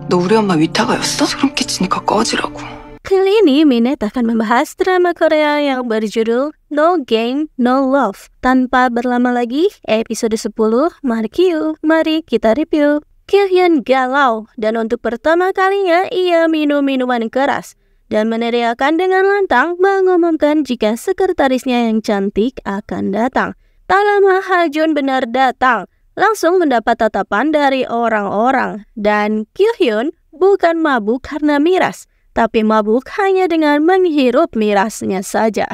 너 우리 엄마 위타가였어? 소름 끼치니까 꺼지라고. Kali ini Minet akan membahas drama Korea yang berjudul No Game, No Love. Tanpa berlama lagi, episode 10, mari kita review. Kyo-hyun galau, dan untuk pertama kalinya ia minum minuman keras dan meneriakkan dengan lantang mengumumkan jika sekretarisnya yang cantik akan datang. Tak lama Ha-jun benar datang, langsung mendapat tatapan dari orang-orang. Dan Kyo-hyun bukan mabuk karena miras, tapi mabuk hanya dengan menghirup mirasnya saja.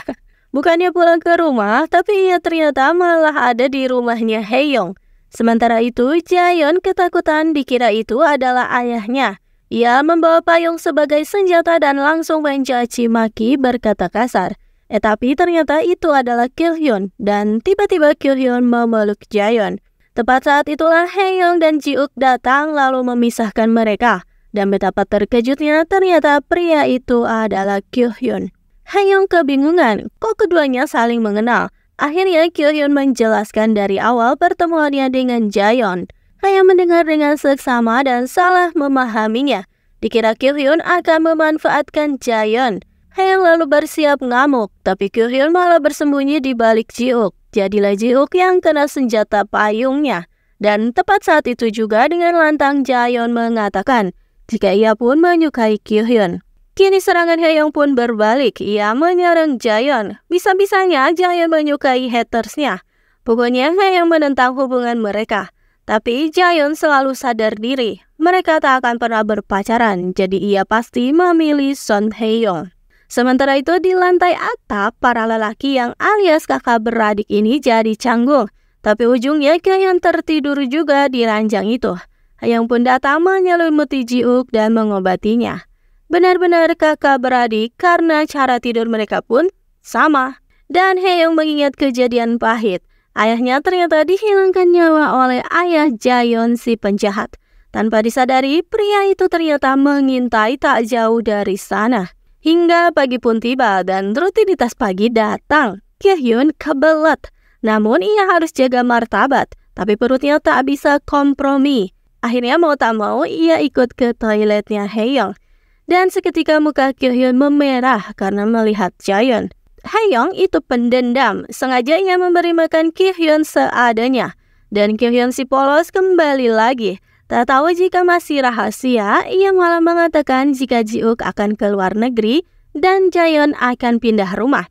Bukannya pulang ke rumah, tapi ia ternyata malah ada di rumahnya Hae-young. Sementara itu, Jaeon ketakutan dikira itu adalah ayahnya. Ia membawa payung sebagai senjata dan langsung mencaci maki berkata kasar. Tapi ternyata itu adalah Kyo-hyun, dan tiba-tiba Kyo-hyun memeluk Jaeon. Tepat saat itulah Hae-young dan Ji-uk datang lalu memisahkan mereka. Dan betapa terkejutnya ternyata pria itu adalah Kyo-hyun. Hae-young kebingungan, kok keduanya saling mengenal. Akhirnya Kyo-hyun menjelaskan dari awal pertemuannya dengan Jaeon. Hae-young mendengar dengan seksama dan salah memahaminya. Dikira Kyo-hyun akan memanfaatkan Jaeon. Hae-young lalu bersiap ngamuk, tapi Kyo-hyun malah bersembunyi di balik Ji-uk. Jadilah Ji-uk yang kena senjata payungnya. Dan tepat saat itu juga dengan lantang Jaeon mengatakan jika ia pun menyukai Kyo-hyun. Kini serangan Hae-young pun berbalik. Ia menyerang Jaeon. Bisa-bisanya Jaeon menyukai hatersnya. Pokoknya Hae-young menentang hubungan mereka. Tapi Jaeon selalu sadar diri. Mereka tak akan pernah berpacaran. Jadi ia pasti memilih Son Hae-young. Sementara itu di lantai atap, para lelaki yang alias kakak beradik ini jadi canggung. Tapi ujungnya Kyo-hyun tertidur juga di ranjang itu. Hae-young pun datang menyelimuti Ji-uk dan mengobatinya. Benar-benar kakak beradik karena cara tidur mereka pun sama. Dan Hae-young mengingat kejadian pahit. Ayahnya ternyata dihilangkan nyawa oleh ayah Jaeon si penjahat. Tanpa disadari, pria itu ternyata mengintai tak jauh dari sana. Hingga pagi pun tiba dan rutinitas pagi datang. Kyo-hyun kebelet. Namun ia harus jaga martabat. Tapi perutnya tak bisa kompromi. Akhirnya mau tak mau ia ikut ke toiletnya Hae-young. Dan seketika muka Kyo-hyun memerah karena melihat Jaeon. Hae-young itu pendendam. Sengaja ia memberi makan Kyo-hyun seadanya. Dan Kyo-hyun si polos kembali lagi. Tak tahu jika masih rahasia, ia malah mengatakan jika Ji-uk akan ke luar negeri dan Jaeon akan pindah rumah.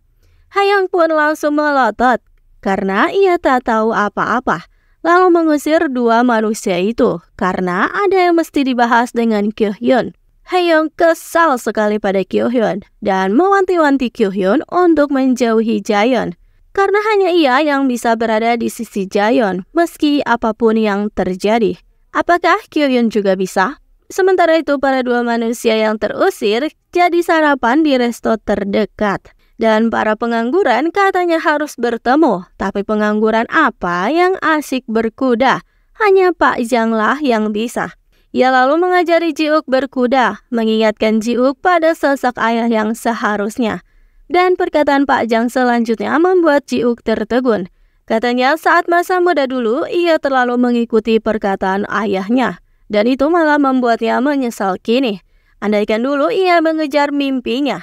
Hae-young pun langsung melotot karena ia tak tahu apa-apa. Lalu mengusir dua manusia itu karena ada yang mesti dibahas dengan Kyo-hyun. Hae-young kesal sekali pada Kyo-hyun dan mewanti-wanti Kyo-hyun untuk menjauhi Jaeon. Karena hanya ia yang bisa berada di sisi Jaeon meski apapun yang terjadi. Apakah Kyo-hyun juga bisa? Sementara itu para dua manusia yang terusir jadi sarapan di resto terdekat. Dan para pengangguran katanya harus bertemu. Tapi pengangguran apa yang asik berkuda? Hanya Pak Jang lah yang bisa. Ia lalu mengajari Ji-uk berkuda, mengingatkan Ji-uk pada sosok ayah yang seharusnya. Dan perkataan Pak Jang selanjutnya membuat Ji-uk tertegun. Katanya saat masa muda dulu ia terlalu mengikuti perkataan ayahnya. Dan itu malah membuatnya menyesal kini. Andaikan dulu ia mengejar mimpinya.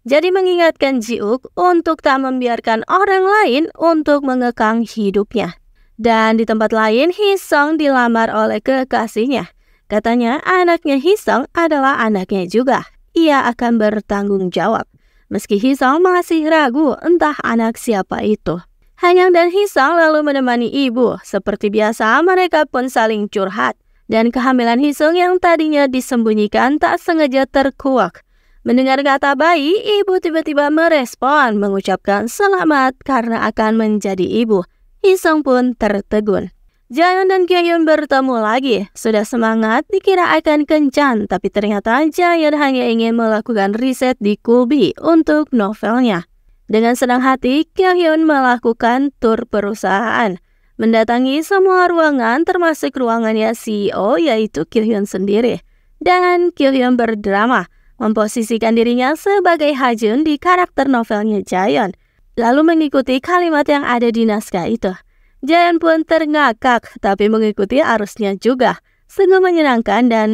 Jadi mengingatkan Ji-uk untuk tak membiarkan orang lain untuk mengekang hidupnya. Dan di tempat lain Hee-sung dilamar oleh kekasihnya. Katanya anaknya Hee-sung adalah anaknya juga. Ia akan bertanggung jawab. Meski Hee-sung masih ragu entah anak siapa itu. Hae-young dan Hee-sung lalu menemani ibu. Seperti biasa mereka pun saling curhat. Dan kehamilan Hee-sung yang tadinya disembunyikan tak sengaja terkuak. Mendengar kata bayi, ibu tiba-tiba merespon mengucapkan selamat karena akan menjadi ibu. Hee-sung pun tertegun. Jaeon dan Kyo-hyun bertemu lagi. Sudah semangat dikira akan kencan, tapi ternyata Jaeon hanya ingin melakukan riset di Kulbi untuk novelnya. Dengan senang hati, Kyo-hyun melakukan tur perusahaan. Mendatangi semua ruangan termasuk ruangannya CEO yaitu Kyo-hyun sendiri. Dan Kyo-hyun berdrama. Memposisikan dirinya sebagai Ha-jun di karakter novelnya Jaeon, lalu mengikuti kalimat yang ada di naskah itu. Jaeon pun terngakak, tapi mengikuti arusnya juga. Sungguh menyenangkan dan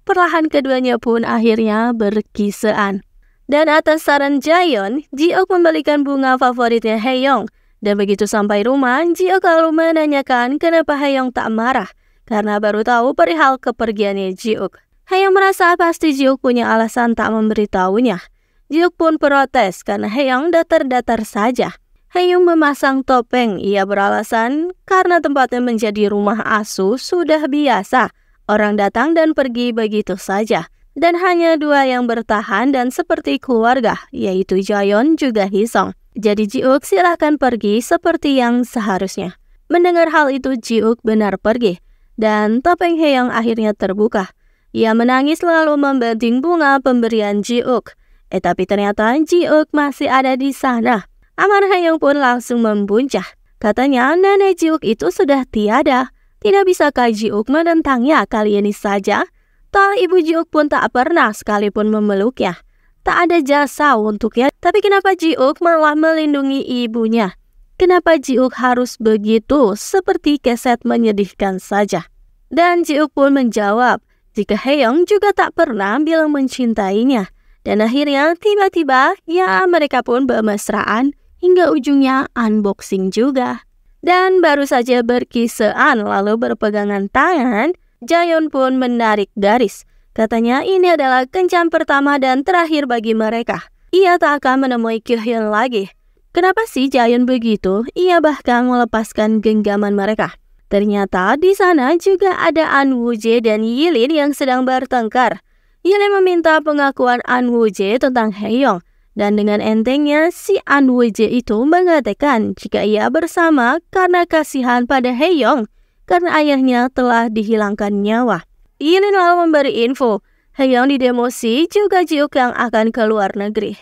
perlahan keduanya pun akhirnya berkisaan. Dan atas saran Jaeyeon, Ji-ok membelikan bunga favoritnya Haeyoung. Dan begitu sampai rumah, Ji-ok lalu menanyakan kenapa Haeyoung tak marah karena baru tahu perihal kepergiannya Ji-ok. Haeyoung merasa pasti Ji-ok punya alasan tak memberitahunya. Ji-ok pun protes karena Haeyoung datar-datar saja. Haeyoung memasang topeng. Ia beralasan karena tempatnya menjadi rumah asuh sudah biasa. Orang datang dan pergi begitu saja. Dan hanya dua yang bertahan dan seperti keluarga, yaitu Jaeyeon juga Hisong. Jadi Ji-ok silahkan pergi seperti yang seharusnya. Mendengar hal itu, Ji-ok benar pergi. Dan topeng Haeyoung akhirnya terbuka. Ia menangis lalu membanting bunga pemberian Ji-ok. Tapi ternyata Ji-ok masih ada di sana. Amar Haeyoung pun langsung membuncah. Katanya nenek Ji-ok itu sudah tiada. Tidak bisakah Ji-ok menentangnya kali ini saja? Toh ibu Ji-ok pun tak pernah sekalipun memeluknya. Tak ada jasa untuknya. Tapi kenapa Ji-ok malah melindungi ibunya? Kenapa Ji-ok harus begitu? Seperti keset menyedihkan saja. Dan Ji-ok pun menjawab, jika Haeyoung juga tak pernah bilang mencintainya. Dan akhirnya tiba-tiba ya mereka pun bermesraan. Hingga ujungnya unboxing juga. Dan baru saja berkisaan lalu berpegangan tangan, Jaeyeon pun menarik garis. Katanya ini adalah kencan pertama dan terakhir bagi mereka. Ia tak akan menemui Kyuhyun lagi. Kenapa sih Jaeyeon begitu? Ia bahkan melepaskan genggaman mereka. Ternyata di sana juga ada An Woo-jae dan Yilin yang sedang bertengkar. Yilin meminta pengakuan An Woo-jae tentang Haeyoung. Dan dengan entengnya, si An Woo-jae itu mengatakan jika ia bersama karena kasihan pada Haeyoung karena ayahnya telah dihilangkan nyawa. Yilin lalu memberi info, Haeyoung didemosi juga Ji-ok yang akan ke luar negeri.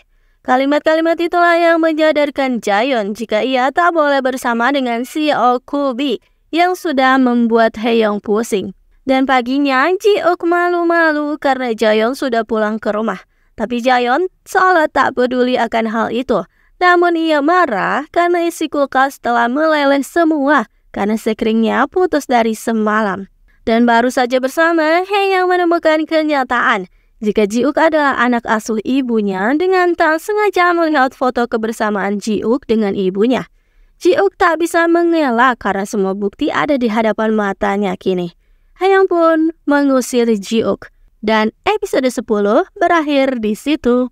Kalimat-kalimat itulah yang menyadarkan Jaeyeon jika ia tak boleh bersama dengan CEO Kubi yang sudah membuat Haeyoung pusing. Dan paginya, Ji-ok malu-malu karena Jaeyeon sudah pulang ke rumah. Tapi Jaeyeon seolah tak peduli akan hal itu. Namun ia marah karena isi kulkas telah meleleh semua karena sekeringnya putus dari semalam. Dan baru saja bersama, Haeyoung menemukan kenyataan jika Ji-ok adalah anak asuh ibunya dengan tak sengaja melihat foto kebersamaan Ji-ok dengan ibunya. Ji-ok tak bisa mengelak karena semua bukti ada di hadapan matanya kini. Haeyoung pun mengusir Ji-ok. Dan episode 10 berakhir di situ.